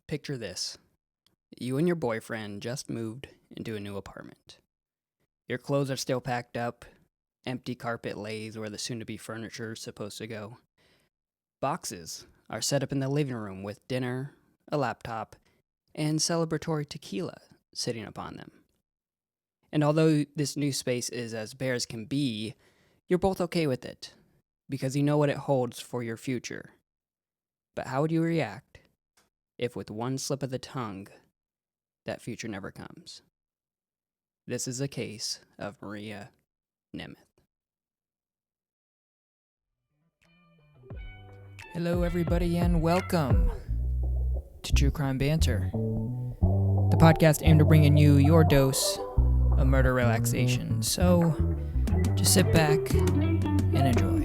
Picture this. You and your boyfriend just moved into a new apartment. Your clothes are still packed up. Empty carpet lays where the soon-to-be furniture is supposed to go. Boxes are set up in the living room with dinner, a laptop, and celebratory tequila sitting upon them. And although this new space is as bare as can be, you're both okay with it, because you know what it holds for your future. But how would you react if with one slip of the tongue, that future never comes? This is a case of Maria Nemeth. Hello, everybody, and welcome to True Crime Banter, the podcast aimed at bringing you your dose of murder relaxation. So, just sit back and enjoy.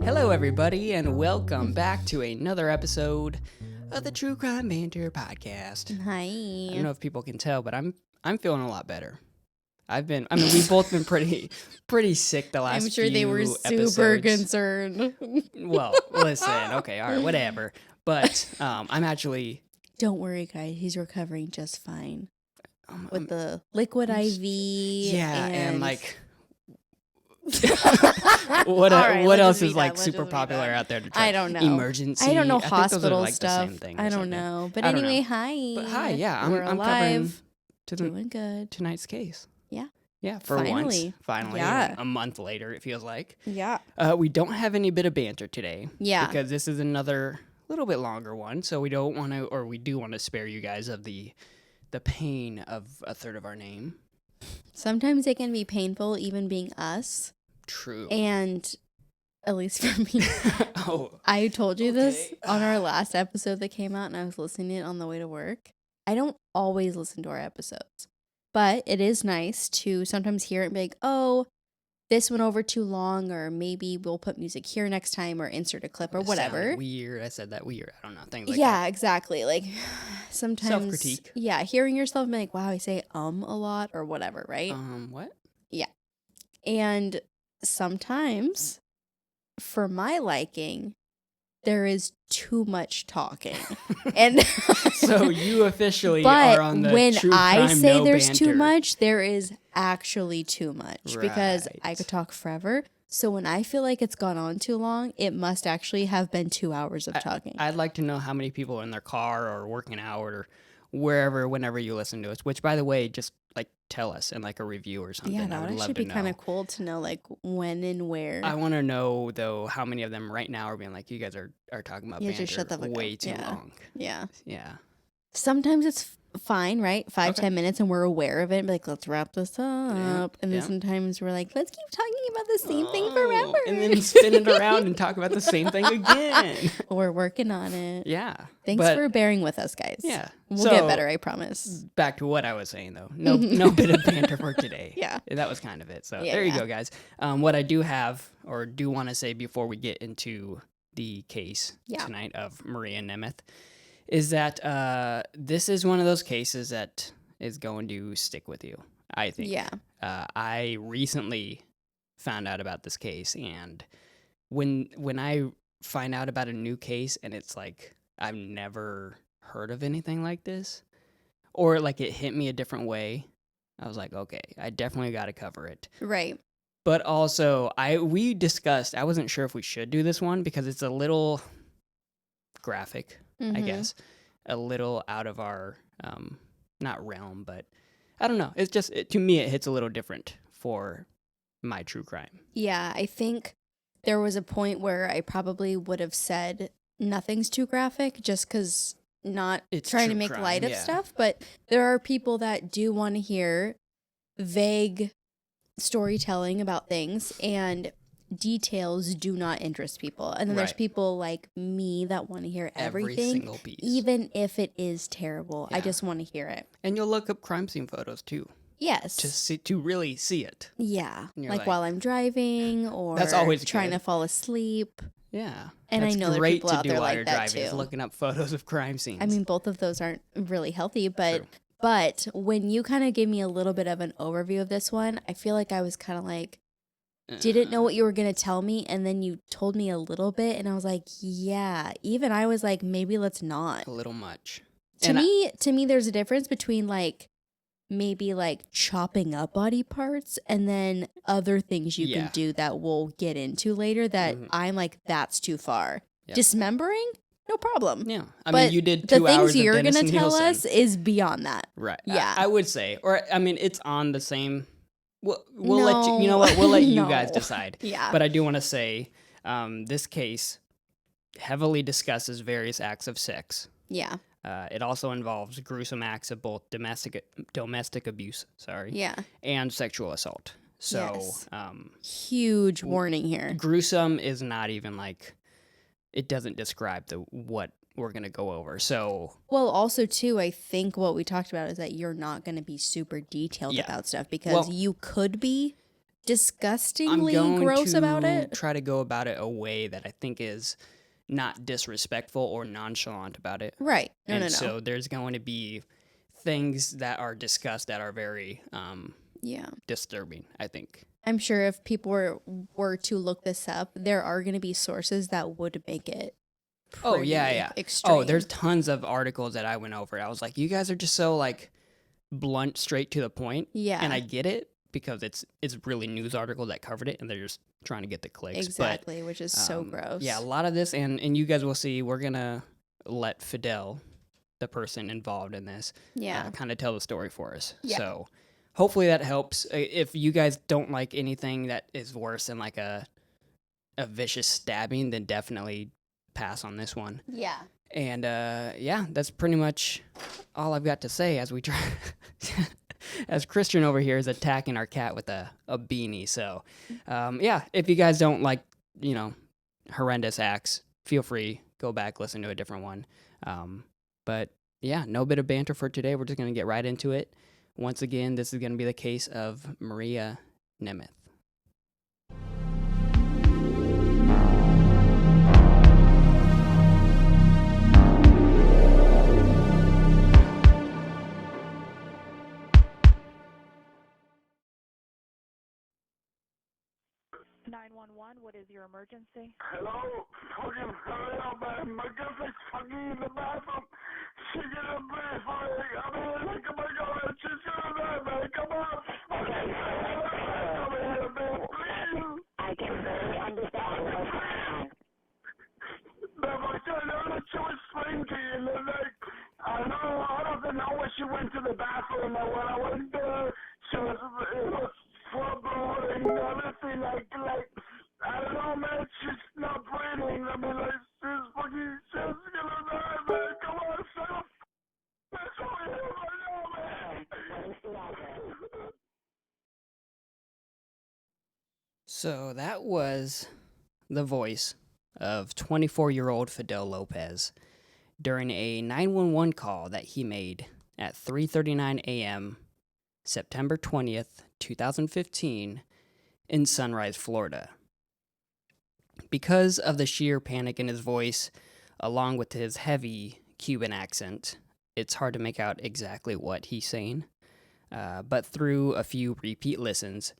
Hello, everybody, and welcome back to another episode of the True Crime Banter podcast. Hi. I don't know if people can tell, but I'm feeling a lot better. We've both been pretty sick the last few I'm sure they were episodes. super concerned. Well, listen, okay, all right, whatever. But I'm actually... Don't worry, guys. He's recovering just fine. With the liquid IV. Yeah, and like... All right, what let's else just is be like done. Let's super just be popular done. out there to try? I don't know. Emergency. I don't know think those are, hospital like, the stuff. same thing or I don't something. know. But I don't anyway, know. hi. But hi, yeah, We're I'm alive. covering to Doing good. tonight's case. Yeah. Yeah, for Finally. once. Finally. Yeah. A month later, it feels like. Yeah. We don't have any bit of banter today. Yeah. Because this is another little bit longer one, so we don't want to, or we do want to spare you guys of the pain of a third of our name. Sometimes it can be painful, even being us. True. And at least for me. Oh. I told you this Okay. on our last episode that came out, and I was listening to it on the way to work. I don't always listen to our episodes, but it is nice to sometimes hear it and be like, oh, this went over too long, or maybe we'll put music here next time or insert a clip or It whatever. sounded weird. I said that weird. I don't know. Things like Yeah, that. exactly. Like sometimes Self-critique. Yeah, hearing yourself and be like, wow, I say a lot or whatever, right? What? And sometimes, for my liking, there is too much talking. And So you officially but are on the when true I crime say no there's banter. too much, there is actually too much because I Right. could talk forever. So when I feel like it's gone on too long, it must actually have been 2 hours of talking. I'd like to know how many people are in their car or working out or wherever, whenever you listen to us. Which, by the way, just like tell us in like a review or something. Yeah, I that would would love actually to be kind know. of cool to know like when and where. I want to know though how many of them right now are being like, you guys are talking about Yeah, banter just shut the fuck way up. too Yeah. long. Yeah. Yeah. Sometimes it's fine, right? 5, Okay. 10 minutes and we're aware of it and be like, let's wrap this up. And then yeah. sometimes we're like, let's keep talking about the same thing Oh, forever. and then spin it around and talk about the same thing again. We're working on it. Yeah. Thanks but, for bearing with us, guys. Yeah. We'll get better, I promise. Back to what I was saying though. No bit of banter for today. Yeah. That was kind of it. So Yeah, there you yeah. go, guys. What I do have or do want to say before we get into the case tonight of Maria Nemeth is that this is one of those cases that is going to stick with you, I think. Yeah. I recently found out about this case, and when I find out about a new case and it's like I've never heard of anything like this, or like it hit me a different way, I was like, okay, I definitely got to cover it. Right. But also, we discussed, I wasn't sure if we should do this one because it's a little graphic, I Mhm. guess. A little out of our, not realm, but I don't know. It's just, to me, it hits a little different for my true crime. Yeah, I think there was a point where I probably would have said nothing's too graphic just because not It's trying to true make crime, light of yeah. stuff. But there are people that do want to hear vague storytelling about things, and details do not interest people. And then there's Right. people like me that want to hear Every everything, single piece. even if it is terrible. I Yeah. just want to hear it. And you'll look up crime scene photos too. Yes. to really see it. Yeah. And you're Like while I'm driving or That's always trying good. to fall asleep. Yeah. And that's I know there are great people to out do there while like you're that driving, is too. looking up photos of crime scenes. I mean, both of those aren't really healthy, True. but when you kind of gave me a little bit of an overview of this one, I feel like I was kind of like, didn't know what you were going to tell me. And then you told me a little bit and I was like, yeah, even I was like, maybe let's not. A little much. To me, there's a difference between like maybe like chopping up body parts and then other things you can do that we'll get into later that I'm like, that's too far. Yep. Dismembering? No problem. Yeah. I mean, you did 2 the hours things of you're Dennis gonna tell Nielsen. us is beyond that. Right. Yeah. I would say. Or, I mean, it's on the same... We'll No. let you... You know what? We'll let you No. guys decide. Yeah. But I do want to say, this case heavily discusses various acts of sex. Yeah. It also involves gruesome acts of both domestic abuse, Yeah. and sexual assault. So, Yes. Huge warning here. gruesome is not even like... It doesn't describe what we're going to go over. So, Well, also, too, I think what we talked about is that you're not going to be super detailed about stuff because you could be disgustingly gross about it. Try to go about it a way that I think is not disrespectful or nonchalant about it. Right. No. So there's going to be things that are discussed that are very disturbing, I think. I'm sure if people were to look this up, there are going to be sources that would make it extreme. Oh, there's tons of articles that I went over. I was like, you guys are just so like blunt, straight to the point. Yeah. And I get it because it's really news article that covered it and they're just trying to get the clicks. Exactly, which is so gross. Yeah, a lot of this, and you guys will see, we're going to let Fidel, the person involved in this, kind of tell the story for us. Yeah. So hopefully that helps. If you guys don't like anything that is worse than like a vicious stabbing, then definitely pass on this one. Yeah. And that's pretty much all I've got to say as we try... as Christian over here is attacking our cat with a beanie. So, if you guys don't like, horrendous acts, feel free, go back, listen to a different one. But yeah, no bit of banter for today. We're just going to get right into it. Once again, this is going to be the case of Maria Nemeth. What is your emergency? Hello? Fucking hurry up, man. My girlfriend's fucking in the bathroom. She gonna breathe for me. I mean, like, oh my God, she's gonna die, man. Come on. Okay, come here, man, please. I can barely understand what's happening. No, my God, she was slinky in the leg. I don't know when she went to the bathroom, and when I went there, it was full blood and everything, like, I don't know, man, she's not breathing. I mean, like, she's gonna die, man. Come on, son. That's all I have right now, man. So that was the voice of 24-year-old Fidel Lopez during a 911 call that he made at 3:39 a.m. September 20th, 2015 in Sunrise, Florida. Because of the sheer panic in his voice, along with his heavy Cuban accent, it's hard to make out exactly what he's saying. But through a few repeat listens,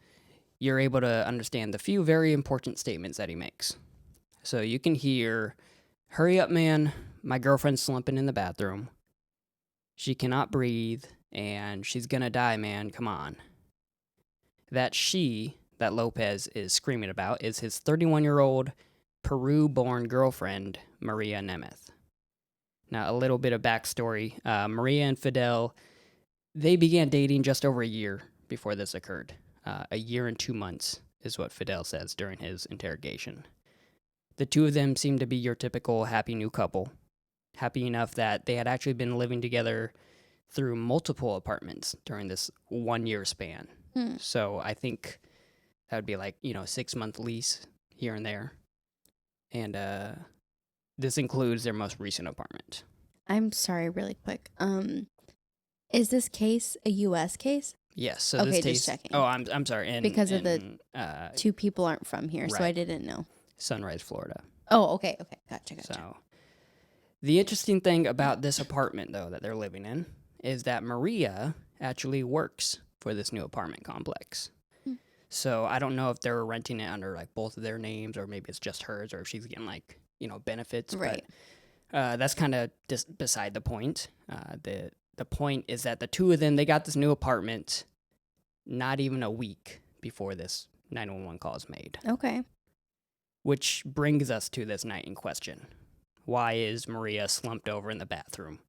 you're able to understand the few very important statements that he makes. So you can hear, "Hurry up, man, my girlfriend's slumping in the bathroom. She cannot breathe, and she's gonna die, man, come on." That she that Lopez is screaming about is his 31-year-old Peru-born girlfriend, Maria Nemeth. Now, a little bit of backstory. Maria and Fidel, they began dating just over a year before this occurred. A year and 2 months is what Fidel says during his interrogation. The two of them seemed to be your typical happy new couple. Happy enough that they had actually been living together through multiple apartments during this 1 year span. So I think that would be like, 6-month lease here and there. And this includes their most recent apartment. I'm sorry, really quick. Is this case a U.S. case? Yes. So Okay, this just tastes. checking. Oh, I'm sorry. Because of the the 2 people aren't from here, so I Right. didn't know. Sunrise, Florida. Oh, okay. Gotcha. So the interesting thing about this apartment, though, that they're living in, is that Maria actually works for this new apartment complex. Hmm. So I don't know if they're renting it under like both of their names, or maybe it's just hers, or if she's getting like benefits. Right. But that's kind of beside the point. The point is that the two of them, they got this new apartment not even a week before this 911 call is made. Okay. Which brings us to this night in question. Why is Maria slumped over in the bathroom?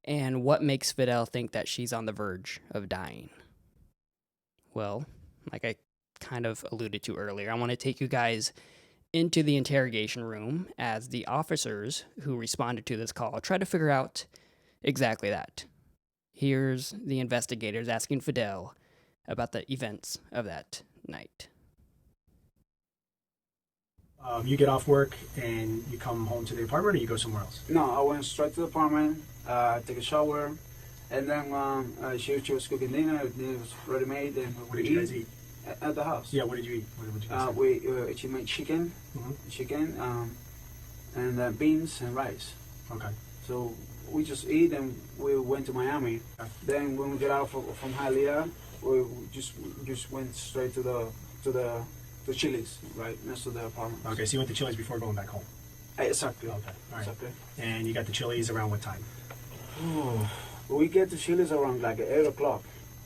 And what makes Fidel think that she's on the verge of dying? Well, like I kind of alluded to earlier, I want to take you guys into the interrogation room as the officers who responded to this call try to figure out exactly that. Here's the investigators asking Fidel about the events of that night. You get off work and you come home to the apartment, or you go somewhere else? No, I went straight to the apartment, take a shower, and then she was cooking dinner. Dinner was ready made, and What did you guys eat? at the house. Yeah, what did you eat? What did you guys eat? She made chicken, Mhm. and beans and rice. Okay. So we just eat, and we went to Miami. Then when we get out from Hialeah, we just went straight to the Chili's, right next to the apartment. Okay, so you went to Chili's before going back home. Exactly. Okay, all right. Exactly. And you got the Chili's around what time? We get to Chili's around like 8 o'clock.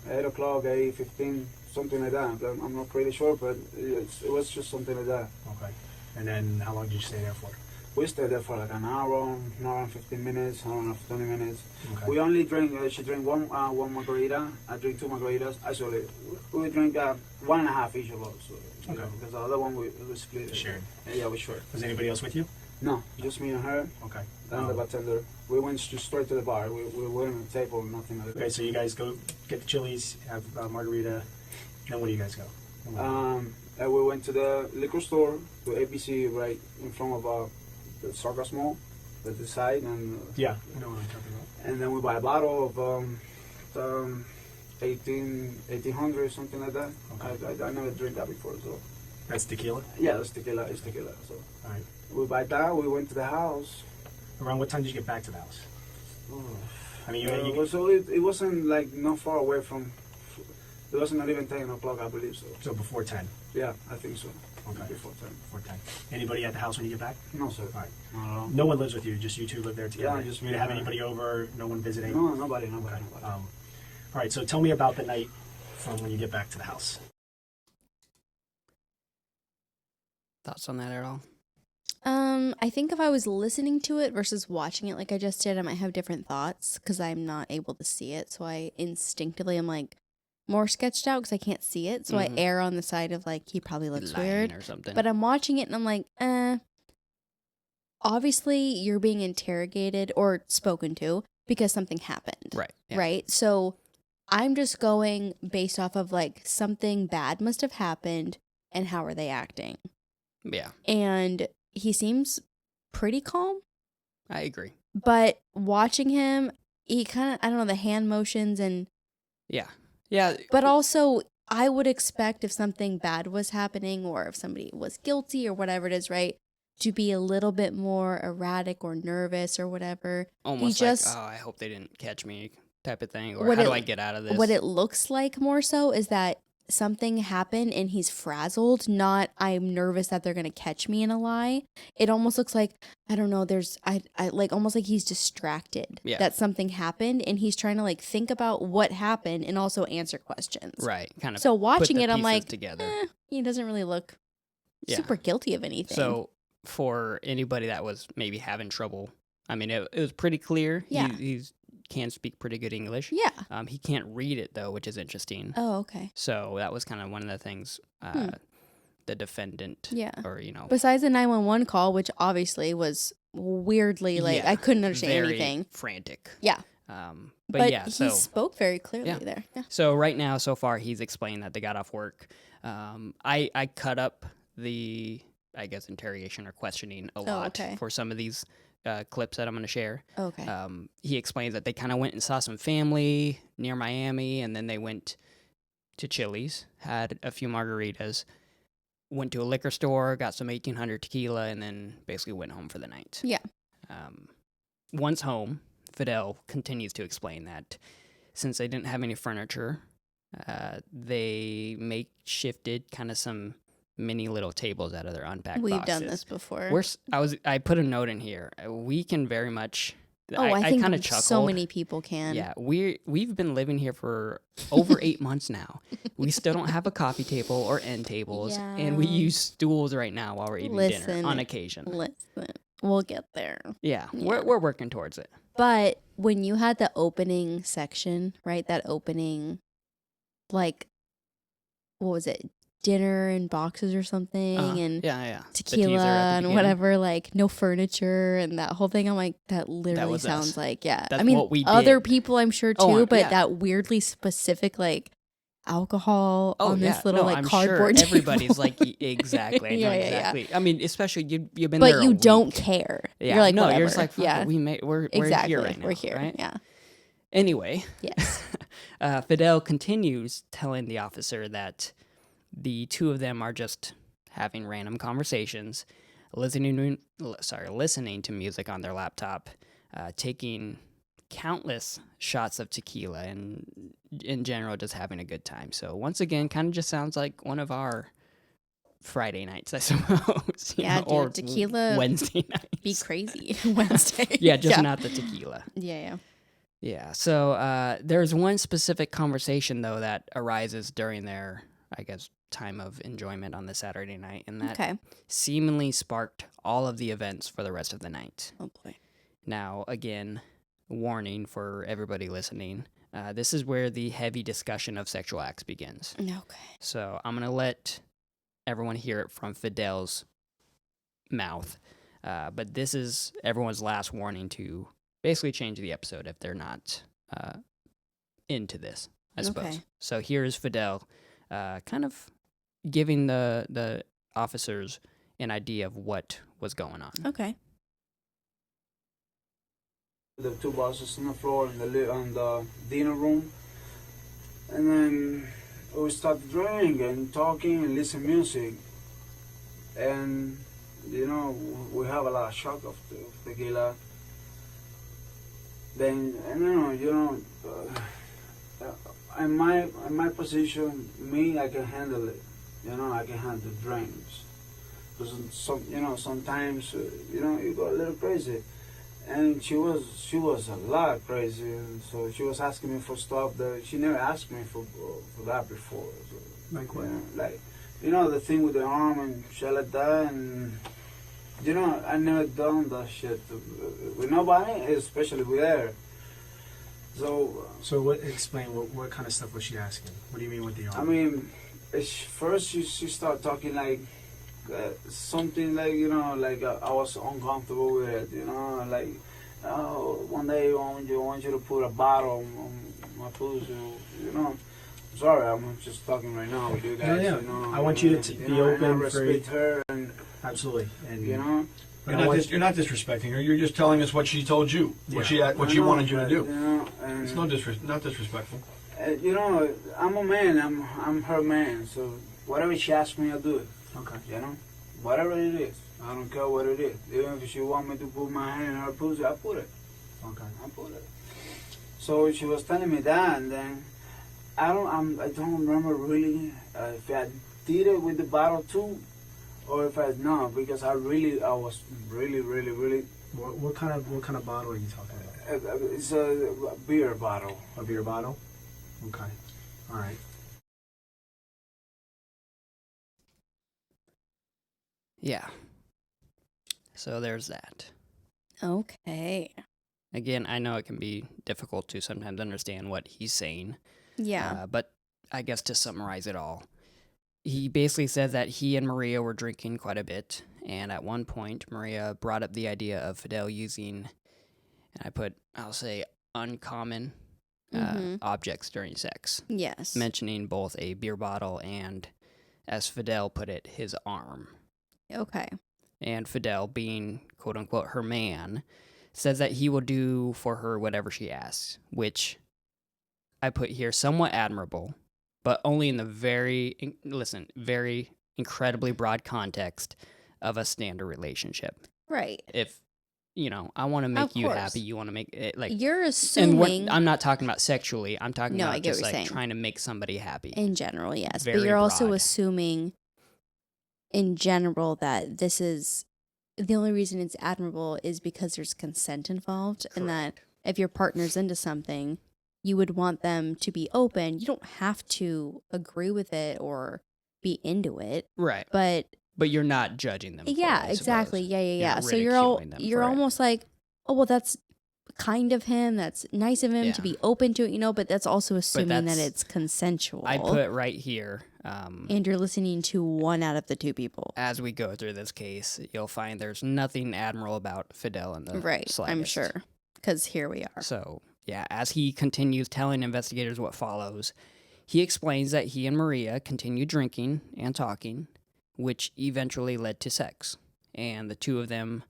8 o'clock, 8:15, something like that. I'm not pretty sure, but it was just something like that. Okay. And then how long did you stay there for? We stayed there for like an hour and 15 minutes, an hour and 20 minutes. Okay. We only drink, she drank one margarita, I drink 2 margaritas. Actually, we drink 1.5 each of us. So, Okay. because the other one we split. Shared. Yeah, we shared. Was anybody else with you? No, just me and her Okay. and the bartender. We went straight to the bar. We weren't on the table, nothing like that. Okay, so you guys go get the Chili's, have a margarita, then where do you guys go? And we went to the liquor store, to ABC, right in front of the Circus Mall, at the side, and Yeah, I know what I'm talking about. and then we buy a bottle of 1800, something like that. Okay. I never drink that before, so That's tequila? yeah, it's tequila. It's tequila. So All right. we buy that. We went to the house. Around what time did you get back to the house? I mean, So it wasn't like not far away from. It wasn't not even 10 o'clock, I believe so. so before 10. Yeah, I think so. Okay. Before 10. Before 10. Anybody at the house when you get back? No, sir. All right. Not at all. No one lives with you, just you two live there together? Yeah, just You me didn't have and her. anybody over, no one visiting? No, nobody. Okay. All right, so tell me about the night from when you get back to the house. Thoughts on that at all? I think if I was listening to it versus watching it like I just did, I might have different thoughts because I'm not able to see it. So I instinctively am like more sketched out because I can't see it. So I Mhm. err on the side of like he probably looks Lying weird. or something. But I'm watching it and I'm like, obviously you're being interrogated or spoken to because something happened. right. Yeah. Right. So I'm just going based off of like something bad must have happened and how are they acting. Yeah, And he seems pretty calm. I agree. But watching him, he kind of, I don't know, the hand motions and, Yeah. Yeah. but also I would expect if something bad was happening or if somebody was guilty or whatever it is, right, to be a little bit more erratic or nervous or whatever. Almost just- like, oh, I hope they didn't catch me type of thing. Or What how it- do I get out of this? What it looks like more so is that something happened and he's frazzled, not I'm nervous that they're going to catch me in a lie. It almost looks like, I don't know, I like almost like he's distracted Yeah. that something happened and he's trying to like think about what happened and also answer questions. Right. Kind of So watching put the it, I'm pieces like, together. he doesn't really look Yeah. super guilty of anything. So for anybody that was maybe having trouble, I mean, it was pretty clear. Yeah. He's can speak pretty good English. yeah. He can't read it though, which is interesting. Oh, okay. So that was kind of one of the things the defendant, Yeah. or Besides the 911 call, which obviously was weirdly like Yeah, I couldn't understand very anything. frantic. Yeah. But yeah, he so spoke very clearly Yeah. there. Yeah. so right now, so far, he's explained that they got off work. I cut up the, I guess, interrogation or questioning a lot okay. for some of these clips that I'm going to share. Okay. He explains that they kind of went and saw some family near Miami, and then they went to Chili's, had a few margaritas, went to a liquor store, got some 1800 tequila, and then basically went home for the night. Yeah. Once home, Fidel continues to explain that since they didn't have any furniture, they makeshifted kind of some mini little tables out of their unpacked We've boxes. done this before. I put a note in here. We can very much. I think kind of chuckled. so many people can. Yeah, we've been living here for over 8 months now. We still don't have a coffee table or end tables, and we Yeah. use stools right now while we're eating dinner on occasion. Listen, we'll get there. Yeah, Yeah. we're working towards it. But when you had the opening section, right? That opening, like, what was it? Dinner and boxes or something, and yeah, the teaser tequila at the and beginning. whatever, like no furniture and that whole thing. I'm like, that literally was sounds us. like, yeah. That's I mean, what we other did. people I'm sure too, Oh, but yeah. that weirdly specific, like, alcohol on this little like I'm cardboard sure table. everybody's like exactly. I know Yeah, yeah, yeah. exactly. I mean, especially you've been but there. you a don't week. care. Yeah, You're like, no, whatever. you're just like, fuck yeah, it, we're exactly. here right now. We're here. Right? Yeah. Anyway, Yes. Fidel continues telling the officer that the two of them are just having random conversations, listening to music on their laptop, taking countless shots of tequila, and in general just having a good time. So once again, kind of just sounds like one of our Friday nights, I suppose. Yeah, dude, or tequila Wednesday nights. Be crazy Wednesday. Yeah, just not the tequila. Yeah. Yeah, so there's one specific conversation, though, that arises during their, I guess, time of enjoyment on the Saturday night, and that Okay. seemingly sparked all of the events for the rest of the night. Oh boy. Now, again, warning for everybody listening, this is where the heavy discussion of sexual acts begins. Okay. So I'm going to let everyone hear it from Fidel's mouth, but this is everyone's last warning to basically change the episode if they're not into this, I suppose. Okay. So here's Fidel kind of giving the officers an idea of what was going on. Okay. The two boxes on the floor in the dinner room, and then we started drinking and talking and listen music, and we have a lot of shock of tequila. Then in my position, I can handle it. I can handle drinks. Because sometimes you go a little crazy. And she was a lot crazy, and so she was asking me for stuff that she never asked me for that before. So, Like what? The thing with the arm and shit like that, and I never done that shit with nobody, especially with her. So explain what kind of stuff was she asking? What do you mean with the arm? I mean, first she started talking like something like I was uncomfortable with it, like one day I want you to put a bottle on my pussy, Sorry, I'm just talking right now with you guys. Yeah. I want you to be open and I for respect her, and absolutely, and You're not disrespecting her. You're just telling us what she told you, what she wanted you to do. And, It's not disrespectful. I'm a man. I'm her man. So whatever she asks me, I'll do it. Okay. Whatever it is. I don't care what it is. Even if she want me to put my hand in her pussy, I put it. Okay. I put it. So she was telling me that, and then I don't remember really if I did it with the bottle too, or if I not, because I was really. What kind of bottle are you talking about? It's a beer bottle. A beer bottle. Okay. All right. Yeah. So there's that. Okay. Again, I know it can be difficult to sometimes understand what he's saying. Yeah. But I guess to summarize it all, he basically said that he and Maria were drinking quite a bit, and at one point, Maria brought up the idea of Fidel using, and I'll say, uncommon objects during sex, Yes. mentioning both a beer bottle and, as Fidel put it, his arm. Okay. And Fidel, being quote-unquote her man, says that he will do for her whatever she asks, which I put here somewhat admirable, but only in the very incredibly broad context of a standard relationship. Right. If, I want to make you course. happy, you want to make it like. You're And assuming I'm not talking about sexually. I'm talking No, I about get just what like you're saying. trying to make somebody happy. in general, yes. But Very you're also broad. assuming in general that this is the only reason it's admirable is because there's consent involved, and that if your partner's into something, you would want them to be open. You don't have to agree with it or be into it, Right. but But you're not judging them. For yeah, it, I exactly. suppose. Yeah. not So you're ridiculing them you're for it. almost like, oh well, that's kind of him. That's nice of him Yeah. to be open to it, but that's also assuming that that's- it's consensual. I put right here. and you're listening to one out of the two people. As we go through this case, you'll find there's nothing admirable about Fidel in the Right, slightest. I'm sure. Because here we are. So, yeah, as he continues telling investigators what follows, he explains that he and Maria continued drinking and talking, which eventually led to sex, and the two of them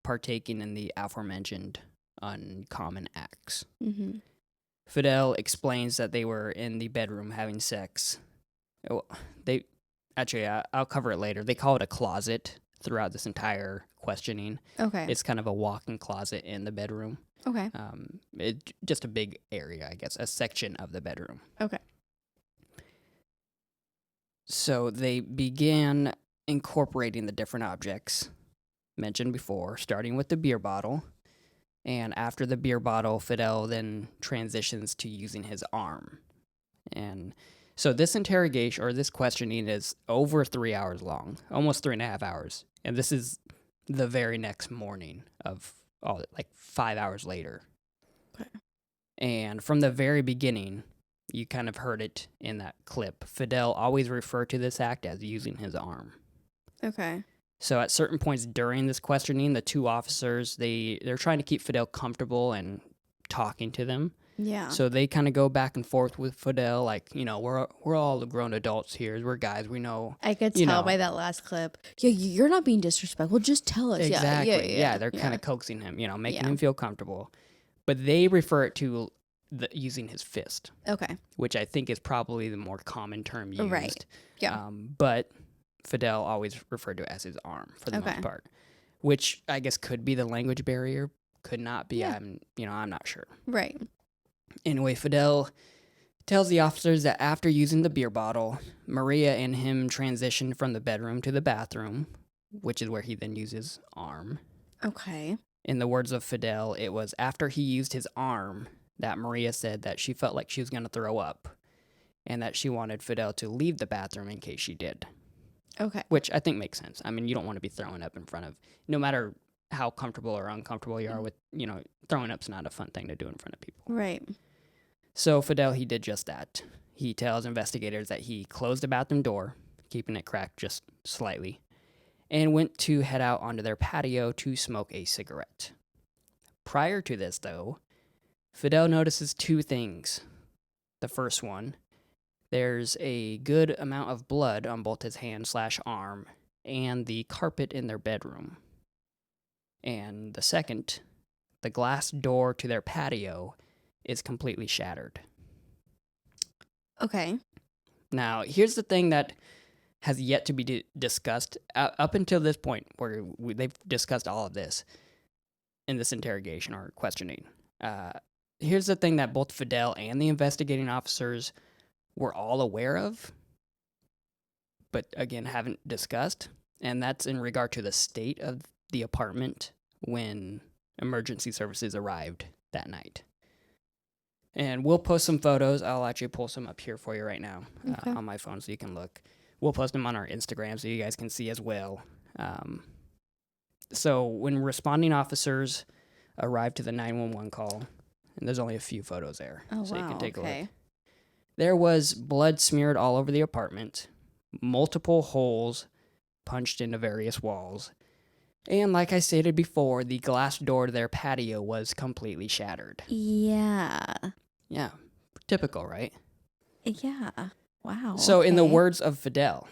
partaking in the aforementioned uncommon acts. Mm-hmm. Fidel explains that they were in the bedroom having sex. I'll cover it later. They call it a closet throughout this entire questioning. Okay. It's kind of a walk-in closet in the bedroom. Okay. Just a big area, I guess, a section of the bedroom. Okay. So they began incorporating the different objects mentioned before, starting with the beer bottle. And after the beer bottle, Fidel then transitions to using his arm. And so this interrogation or this questioning is over 3 hours long, almost 3.5 hours. And this is the very next morning of 5 hours later. Okay. And from the very beginning, you kind of heard it in that clip. Fidel always referred to this act as using his arm. Okay. So at certain points during this questioning, the two officers, they're trying to keep Fidel comfortable and talking to them. Yeah. So they kind of go back and forth with Fidel, like, we're all grown adults here. We're guys. We know. I could tell by that last clip. Yeah, you're not being disrespectful. Just tell us. Exactly. Yeah. They're kind of coaxing him, making Yeah. him feel comfortable. But they refer it to using his fist, Okay. which I think is probably the more common term used. Right. Yeah. But Fidel always referred to it as his arm for the most part, which I guess could be the language barrier, could not be. Yeah. I'm not sure. Right. Anyway, Fidel tells the officers that after using the beer bottle, Maria and him transitioned from the bedroom to the bathroom, which is where he then uses arm. Okay. In the words of Fidel, it was after he used his arm that Maria said that she felt like she was going to throw up and that she wanted Fidel to leave the bathroom in case she did. Okay. Which I think makes sense. I mean, you don't want to be throwing up in front of, no matter how comfortable or uncomfortable you are with, throwing up's not a fun thing to do in front of people. Right. So Fidel, he did just that. He tells investigators that he closed the bathroom door, keeping it cracked just slightly, and went to head out onto their patio to smoke a cigarette. Prior to this, though, Fidel notices two things. The first one, there's a good amount of blood on both his hand/arm and the carpet in their bedroom. And the second, the glass door to their patio is completely shattered. Okay. Now, here's the thing that has yet to be discussed up until this point, where they've discussed all of this in this interrogation or questioning. Here's the thing that both Fidel and the investigating officers were all aware of, but again, haven't discussed, and that's in regard to the state of the apartment when emergency services arrived that night. And we'll post some photos. I'll actually pull some up here for you right now on my phone so you can look. We'll post them on our Instagram so you guys can see as well. So when responding officers arrived to the 911 call, and there's only a few photos there, so you can take a look. There was blood smeared all over the apartment, multiple holes punched into various walls, and like I stated before, the glass door to their patio was completely shattered. Yeah. Yeah, typical, right? Yeah. Wow. So in the words of Fidel,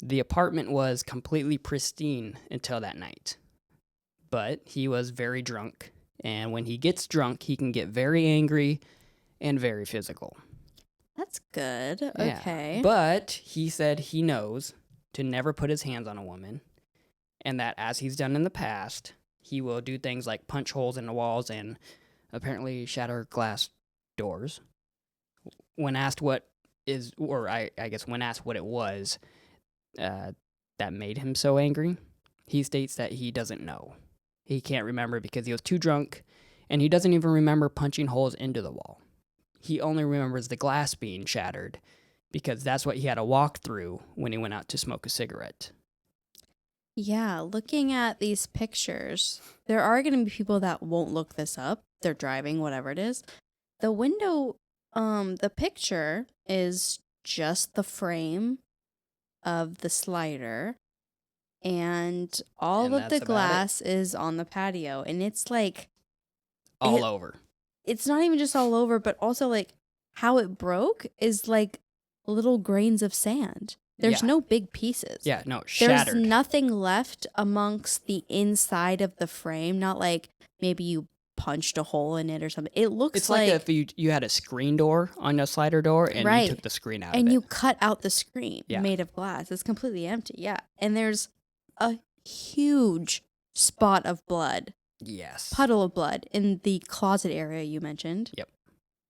the apartment was completely pristine until that night. But he was very drunk, and when he gets drunk, he can get very angry and very physical. That's good. Yeah. Okay. But he said he knows to never put his hands on a woman, and that as he's done in the past, he will do things like punch holes in the walls and apparently shatter glass doors. When asked what is, or I guess when asked what it was that made him so angry, he states that he doesn't know. He can't remember because he was too drunk, and he doesn't even remember punching holes into the wall. He only remembers the glass being shattered because that's what he had to walk through when he went out to smoke a cigarette. Yeah, looking at these pictures, there are going to be people that won't look this up. They're driving, whatever it is. The window, the picture is just the frame of the slider, and all And of that's the about it. glass is on the patio, and it's like All over. it's not even just all over, but also like how it broke is like little grains of sand. There's Yeah. no big pieces. Yeah, no, There's shattered. nothing left amongst the inside of the frame. Not like maybe you punched a hole in it or something. It looks It's like if you had a screen door on a slider door and Right. you took the screen out and of it. you cut out the screen Yeah. made of glass. It's completely empty. Yeah. And there's a huge spot of blood, Yes. puddle of blood in the closet area you mentioned. Yep.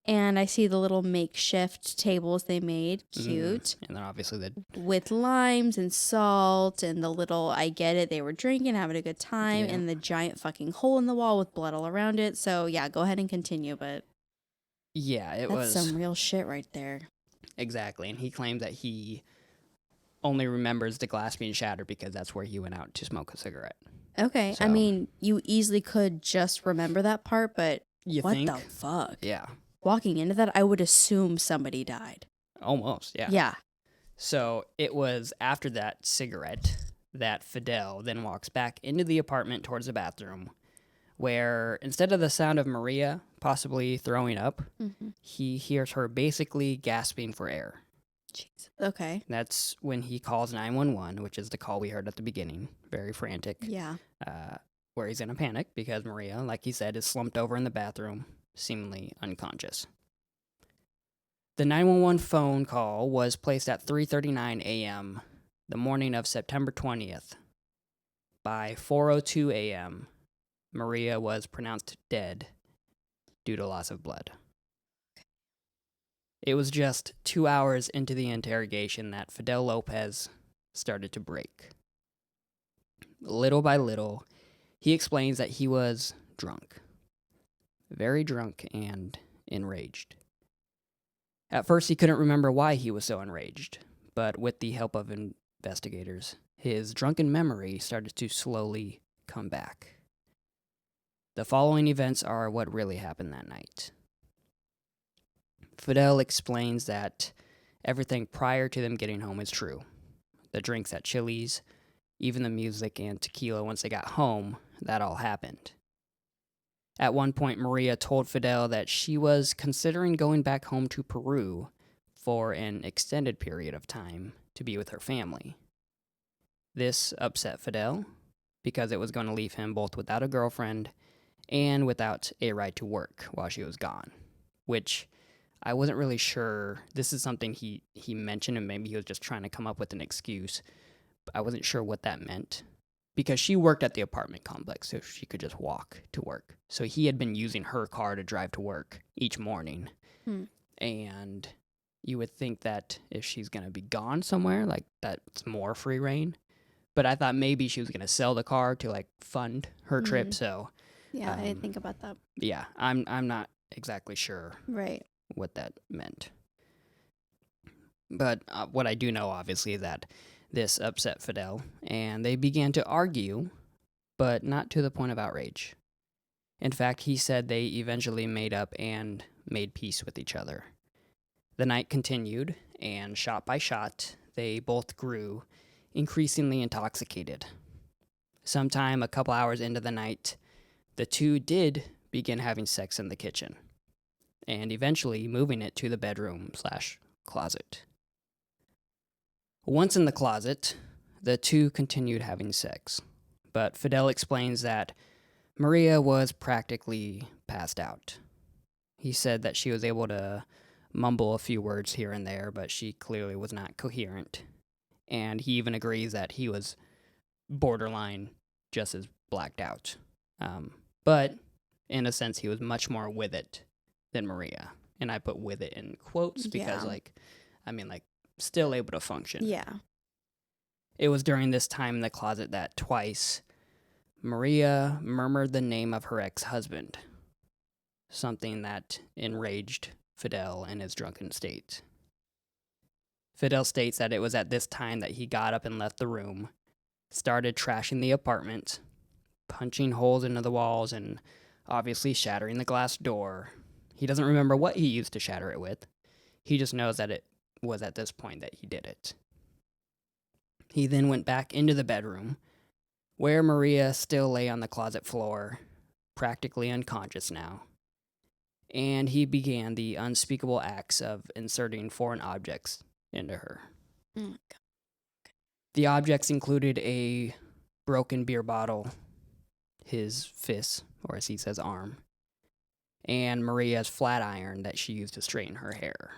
And I see the little makeshift tables they made, cute, And then obviously the with limes and salt and the little, I get it, they were drinking, having a good time, Yeah. and the giant fucking hole in the wall with blood all around it. So yeah, go ahead and continue, but yeah, it that's was some real shit right there. exactly. And he claimed that he only remembers the glass being shattered because that's where he went out to smoke a cigarette. Okay, I So- mean, you easily could just remember that part, but You what think? the fuck? Yeah. Walking into that, I would assume somebody died. Almost, yeah. Yeah. So it was after that cigarette that Fidel then walks back into the apartment towards the bathroom, where instead of the sound of Maria possibly throwing up, he hears her basically gasping for air. Jeez. Okay. That's when he calls 911, which is the call we heard at the beginning. Very frantic. Yeah. Where he's in a panic because Maria, like he said, is slumped over in the bathroom, seemingly unconscious. The 911 phone call was placed at 3:39 a.m. the morning of September 20th. By 4:02 a.m., Maria was pronounced dead due to loss of blood. It was just 2 hours into the interrogation that Fidel Lopez started to break. Little by little, he explains that he was drunk. Very drunk and enraged. At first, he couldn't remember why he was so enraged, but with the help of investigators, his drunken memory started to slowly come back. The following events are what really happened that night. Fidel explains that everything prior to them getting home is true. The drinks at Chili's, even the music and tequila once they got home, that all happened. At one point, Maria told Fidel that she was considering going back home to Peru for an extended period of time to be with her family. This upset Fidel because it was going to leave him both without a girlfriend and without a ride to work while she was gone, which I wasn't really sure. This is something he mentioned, and maybe he was just trying to come up with an excuse. But I wasn't sure what that meant because she worked at the apartment complex, so she could just walk to work. So he had been using her car to drive to work each morning. And you would think that if she's going to be gone somewhere, like that's more free reign. But I thought maybe she was going to sell the car to like fund her trip. So Yeah, I didn't think about that. yeah, I'm not exactly sure Right. what that meant. But what I do know, obviously, is that this upset Fidel, and they began to argue, but not to the point of outrage. In fact, he said they eventually made up and made peace with each other. The night continued, and shot by shot, they both grew increasingly intoxicated. Sometime a couple hours into the night, the two did begin having sex in the kitchen, and eventually moving it to the bedroom/closet. Once in the closet, the two continued having sex, but Fidel explains that Maria was practically passed out. He said that she was able to mumble a few words here and there, but she clearly was not coherent. And he even agrees that he was borderline just as blacked out. But in a sense, he was much more with it than Maria. And I put with it in quotes because, still able to function. Yeah. It was during this time in the closet that twice Maria murmured the name of her ex-husband, something that enraged Fidel in his drunken state. Fidel states that it was at this time that he got up and left the room, started trashing the apartment, punching holes into the walls, and obviously shattering the glass door. He doesn't remember what he used to shatter it with. He just knows that it was at this point that he did it. He then went back into the bedroom, where Maria still lay on the closet floor, practically unconscious now, and he began the unspeakable acts of inserting foreign objects into her. Oh my God. The objects included a broken beer bottle, his fist, or as he says, arm, and Maria's flat iron that she used to straighten her hair.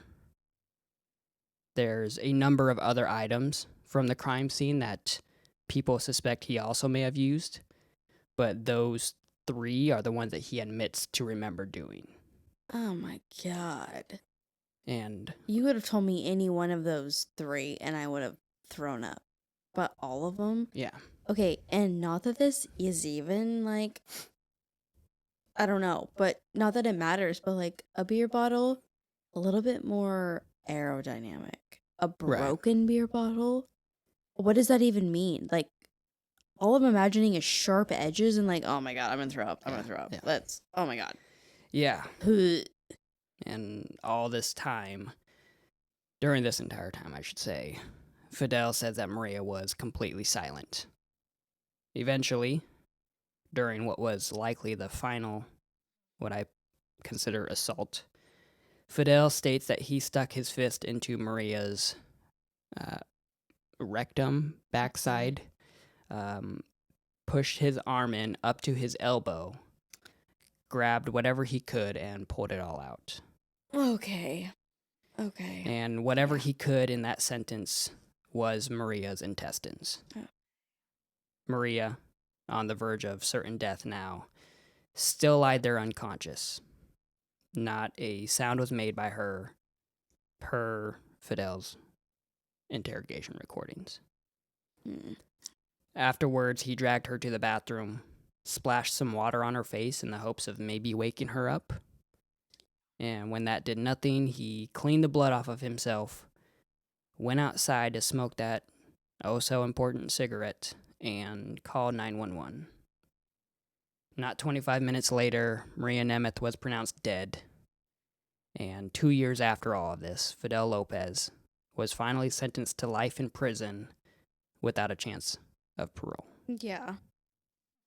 There's a number of other items from the crime scene that people suspect he also may have used, but those 3 are the ones that he admits to remember doing. Oh my God. And You would have told me any one of those 3 and I would have thrown up. But all of them? yeah, Okay, and not that this is even I don't know, but not that it matters, but a beer bottle, a little bit more aerodynamic. A broken beer bottle? What does that even mean? All I'm imagining is sharp edges and oh my God, I'm gonna throw up. I'm gonna throw up. Yeah. Oh my God. yeah. And all this time, during this entire time, I should say, Fidel says that Maria was completely silent. Eventually, during what was likely the final, what I consider assault, Fidel states that he stuck his fist into Maria's rectum, backside, pushed his arm in up to his elbow, grabbed whatever he could, and pulled it all out. Okay. And whatever he could in that sentence was Maria's intestines. Oh. Maria, on the verge of certain death now, still lied there unconscious. Not a sound was made by her per Fidel's interrogation recordings. Afterwards, he dragged her to the bathroom, splashed some water on her face in the hopes of maybe waking her up. And when that did nothing, he cleaned the blood off of himself, went outside to smoke that oh-so-important cigarette, and called 911. Not 25 minutes later, Maria Nemeth was pronounced dead. And 2 years after all of this, Fidel Lopez was finally sentenced to life in prison without a chance of parole. Yeah.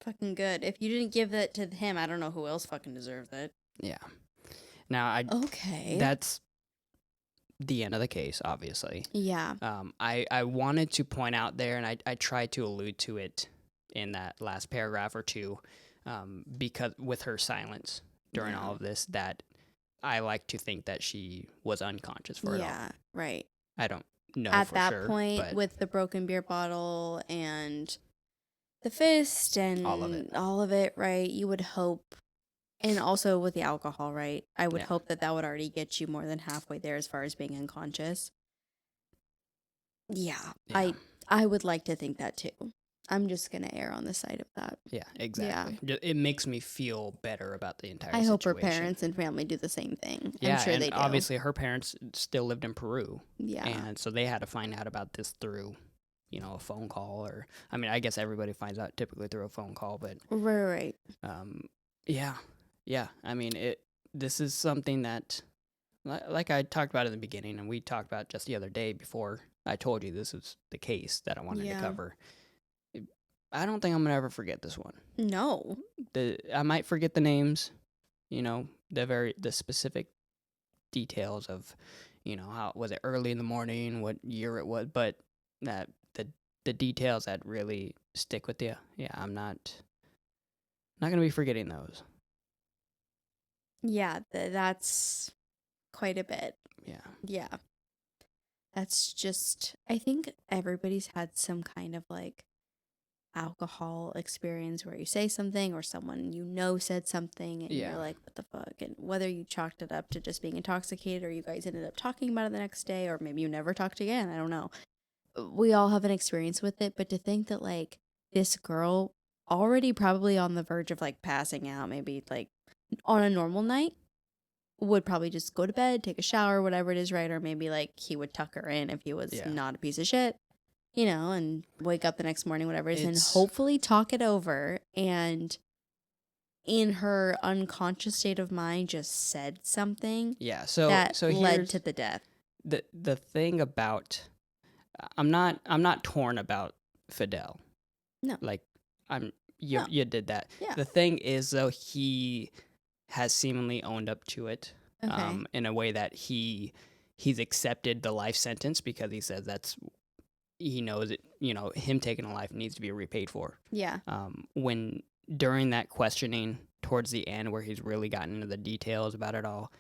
Fucking good. If you didn't give that to him, I don't know who else fucking deserved it. Yeah. Now, Okay. that's the end of the case, obviously. Yeah. I wanted to point out there, and I tried to allude to it in that last paragraph or two, because with her silence during all of this, that I like to think that she was unconscious for it all. Yeah, right. I don't know At for that sure, point, but with the broken beer bottle and the fist and all of it, right? You would hope, and also with the alcohol, right? I would hope that would already get you more than halfway there as far as being unconscious. Yeah. I would like to think that too. I'm just gonna err on the side of that. Yeah, exactly. It makes me feel better about the entire I situation. hope her parents and family do the same thing. Yeah, I'm sure and they do. obviously her parents still lived in Peru. Yeah. And so they had to find out about this through, a phone call, or I guess everybody finds out typically through a phone call, but Right. Yeah. This is something that, like I talked about in the beginning, and we talked about just the other day before I told you this was the case that I wanted to cover. I don't think I'm gonna ever forget this one. No. I might forget the names, the specific details of, how was it early in the morning, what year it was, but that the details that really stick with you. Yeah, I'm not gonna be forgetting those. Yeah, that's quite a bit. Yeah. Yeah. That's just, I think everybody's had some kind of like alcohol experience where you say something or someone you know said something and Yeah. you're like, what the fuck? And whether you chalked it up to just being intoxicated or you guys ended up talking about it the next day or maybe you never talked again, I don't know. We all have an experience with it, but to think that like this girl already probably on the verge of like passing out, maybe like on a normal night, would probably just go to bed, take a shower, whatever it is, right? Or maybe like he would tuck her in if he was Yeah. not a piece of shit, you know, and wake up the next morning, whatever it is, and It's- hopefully talk it over and in her unconscious state of mind just said something Yeah. So that so led here's to the death. the thing about I'm not torn about Fidel. No. Like No. you did that. Yeah. The thing is though, he has seemingly owned up to it. Okay. In a way that he's accepted the life sentence because he says he knows it, you know, him taking a life needs to be repaid for. Yeah. When during that questioning towards the end where he's really gotten into the details about it all,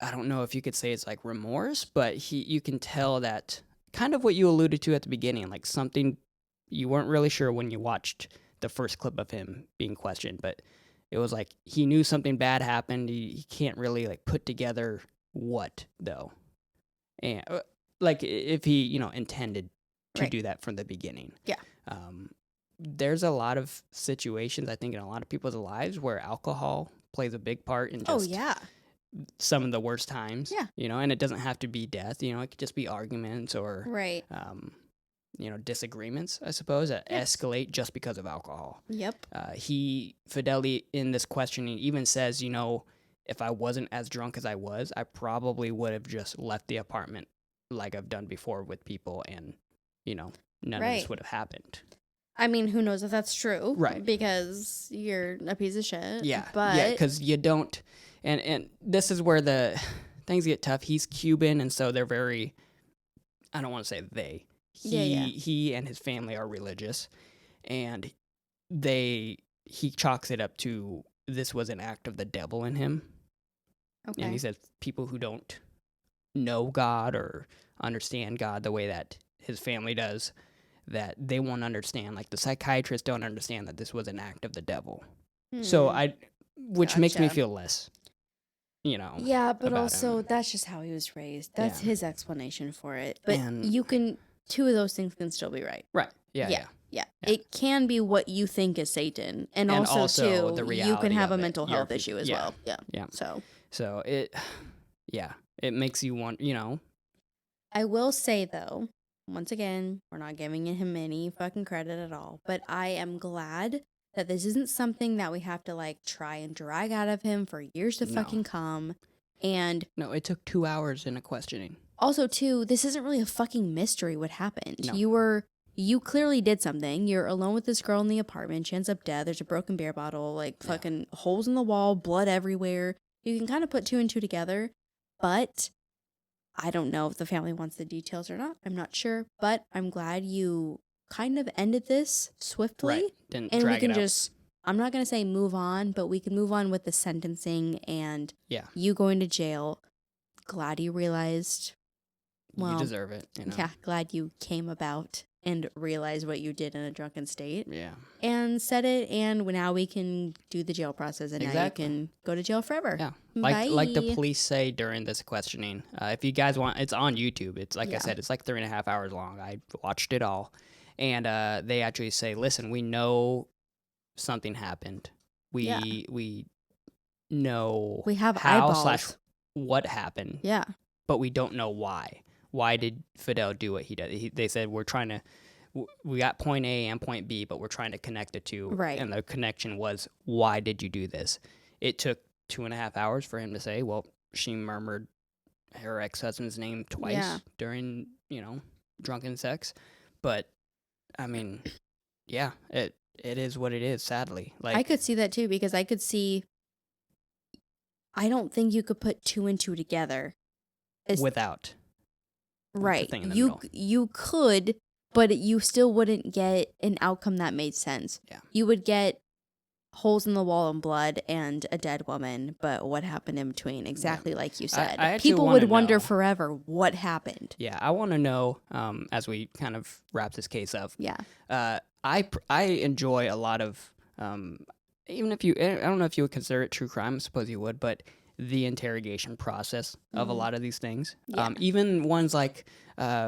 I don't know if you could say it's like remorse, but you can tell that kind of what you alluded to at the beginning, like something you weren't really sure when you watched the first clip of him being questioned, but it was like he knew something bad happened. He can't really like put together what though, and like if he, you know, intended to Right. do that from the beginning. Yeah. There's a lot of situations I think in a lot of people's lives where alcohol plays a big part in just Oh, yeah. some of the worst times. Yeah. You know, and it doesn't have to be death. You know, it could just be arguments or Right. you know, disagreements, I suppose, that Yes. escalate just because of alcohol. Yep. Fidel in this questioning even says, you know, if I wasn't as drunk as I was, I probably would have just left the apartment like I've done before with people and, you know, none of Right. this would have happened. I mean, who knows if that's true? Right. Because you're a piece of shit. Yeah. But yeah, because you don't, and this is where the things get tough. He's Cuban, and so they're very, I don't want to say they. He and his family are religious, and he chalks it up to this was an act of the devil in him. okay. And he says people who don't know God or understand God the way that his family does, that they won't understand. Like the psychiatrists don't understand that this was an act of the devil. So which makes me Gotcha. feel less, you know. Yeah, but about also him. that's just how he was raised. That's Yeah. his explanation for it. But And- you can, two of those things can still be right. Right. Yeah. Yeah. Yeah. It can be what you think is Satan. And also too, the you can reality have a of it. mental Your health pe- issue as yeah. well. Yeah. Yeah. So It makes you want, you know. I will say though, once again, we're not giving him any fucking credit at all. But I am glad that this isn't something that we have to like try and drag out of him for years to No. fucking come. And No, it took 2 hours in a questioning. also, too, this isn't really a fucking mystery what happened. No. You clearly did something. You're alone with this girl in the apartment. She ends up dead. There's a broken beer bottle, like Yeah. fucking holes in the wall, blood everywhere. You can kind of put two and two together, but I don't know if the family wants the details or not. I'm not sure, but I'm glad you kind of ended this swiftly. Right. Didn't And we drag can it out. just, I'm not going to say move on, but we can move on with the sentencing and Yeah. you going to jail. Glad you realized. Well, you deserve it, you know. Yeah, glad you came about and realized what you did in a drunken state Yeah. and said it. And now we can do the jail process, and Exactly. now you can go to jail forever. Yeah. Bye. Like the police say during this questioning, if you guys want, it's on YouTube. It's like I Yeah. said, it's like 3.5 hours long. I watched it all. And they actually say, listen, we know something happened. Yeah. We know We have how eyeballs. / what happened, Yeah, but we don't know why. Why did Fidel do what he did? They said we got point A and point B, but we're trying to connect the two. Right. And the connection was, why did you do this? It took 2.5 hours for him to say, well, she murmured her ex-husband's name twice Yeah. during, you know, drunken sex. But, I mean, yeah, it is what it is, sadly. Like, I could see that too, because I could see. I don't think you could put two and two together. without. Right. thing in the You middle. you could, but you still wouldn't get an outcome that made sense. Yeah. You would get holes in the wall and blood and a dead woman, but what happened in between? Exactly like you said. I actually People wanna would wonder know. forever what happened. Yeah, I want to know, as we kind of wrap this case up. Yeah. I enjoy a lot of, even if I don't know if you would consider it true crime, I suppose you would, but the interrogation process of a lot of these things. Yeah. Even ones like,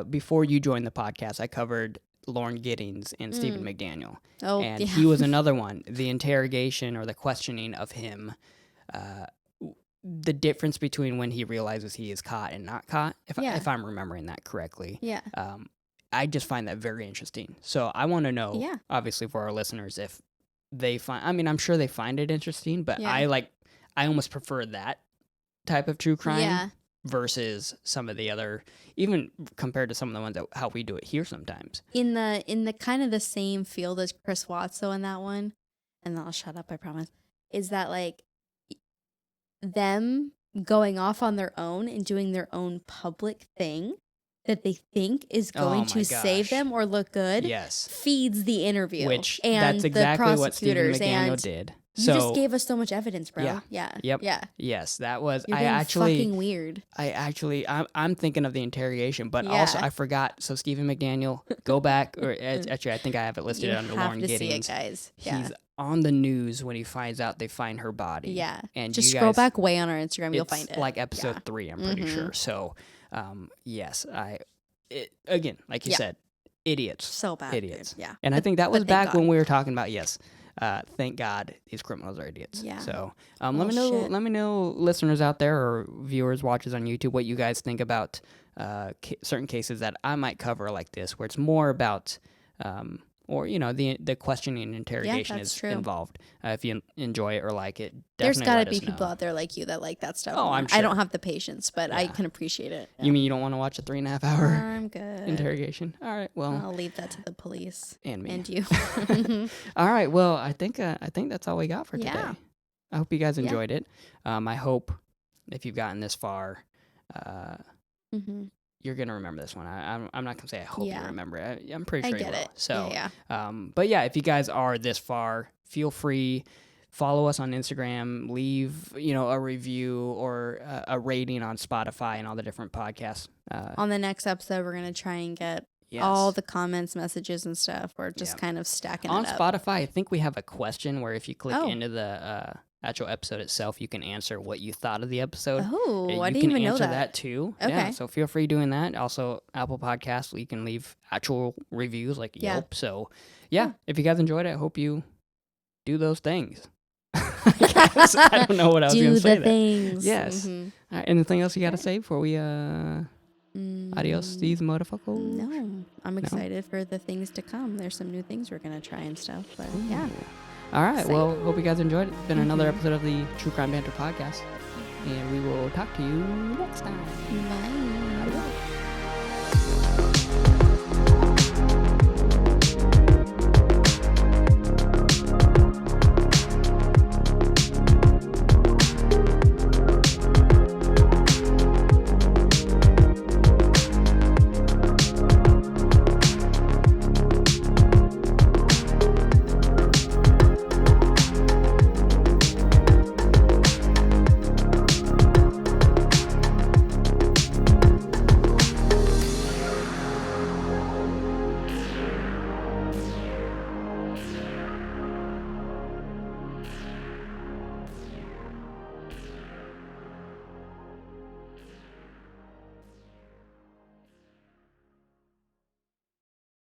before you joined the podcast, I covered Lauren Giddings and Stephen McDaniel. Oh, And yeah. he was another one. The interrogation or the questioning of him, the difference between when he realizes he is caught and not caught, if I'm remembering that correctly. Yeah. I just find that very interesting. So I want to know, Yeah. obviously for our listeners, if they find, I mean, I'm sure they find it interesting, but Yeah. I almost prefer that type of true crime Yeah. versus some of the other, even compared to some of the ones that how we do it here sometimes. In the kind of the same field as Chris Watts, though, in that one, and then I'll shut up, I promise, is that like them going off on their own and doing their own public thing that they think is going Oh to my save gosh. them or look good Yes. feeds the interview. Which and that's exactly the what Stephen prosecutors McDaniel and did. you So just gave us so much evidence, bro. Yeah. Yeah. Yep. Yeah. yes, that was You're I being actually fucking weird. I'm thinking of the interrogation, but Yeah. also I forgot. So Stephen McDaniel, go back, or actually I think I have it listed You under have Lauren to see it, Giddings. guys. Yeah. He's on the news when he finds out they find her body. Yeah. and Just you scroll guys, back way on our Instagram. You'll it's find it. like episode Yeah. 3, I'm pretty Mhm. sure. So, yes, again, like you Yeah. said, idiots, So bad. dude. idiots. Yeah. And I think that was but thank back God. when we were talking about thank God these criminals are idiots. Yeah. So Well, let me know, listeners out there or viewers, watchers on YouTube, what you guys think about certain cases that I might cover like this, where it's more about, or the questioning and interrogation that's is true. involved. If you enjoy it or like it, There's definitely got let to be us people know. out there like you that like that stuff. Oh, more. I'm I don't sure. have the patience, but I Yeah. can appreciate it. You mean you don't want to watch a 3.5 hour I'm good. interrogation? All right, well, I'll leave that to the police and me. and you. All right, well, I think that's all we got for today. Yeah. I hope you guys Yeah. enjoyed it. I hope if you've gotten this far, hmm you're gonna remember this one. I'm not gonna say I hope you Yeah. remember it. I'm pretty I sure you get will. it. So, yeah. but yeah, if you guys are this far, feel free. Follow us on Instagram. Leave a review or a rating on Spotify and all the different podcasts. On the next episode, we're gonna try and get Yes. all the comments, messages, and stuff. We're just Yeah. kind of stacking on it up. Spotify, I think we have a question where if you click Oh. into the actual episode itself, you can answer what you thought of the episode. Oh, You I can didn't even know answer that. too. Okay. Yeah, so feel free doing that. Also, Apple Podcasts, you can leave actual reviews like Yeah. Yelp. So, yeah, if you guys enjoyed it, I hope you do those things. I don't know what I was Do going to say the there. things. Yes. Mhm. All right, anything else you got to say before we adios, these motherfuckers? No, I'm excited for the things to come. There's some new things we're gonna try and stuff. But yeah. All right. Excited. Well, hope you guys enjoyed it. It's been another Mhm. episode of the True Crime Banter podcast. And we will talk to you next time. Bye.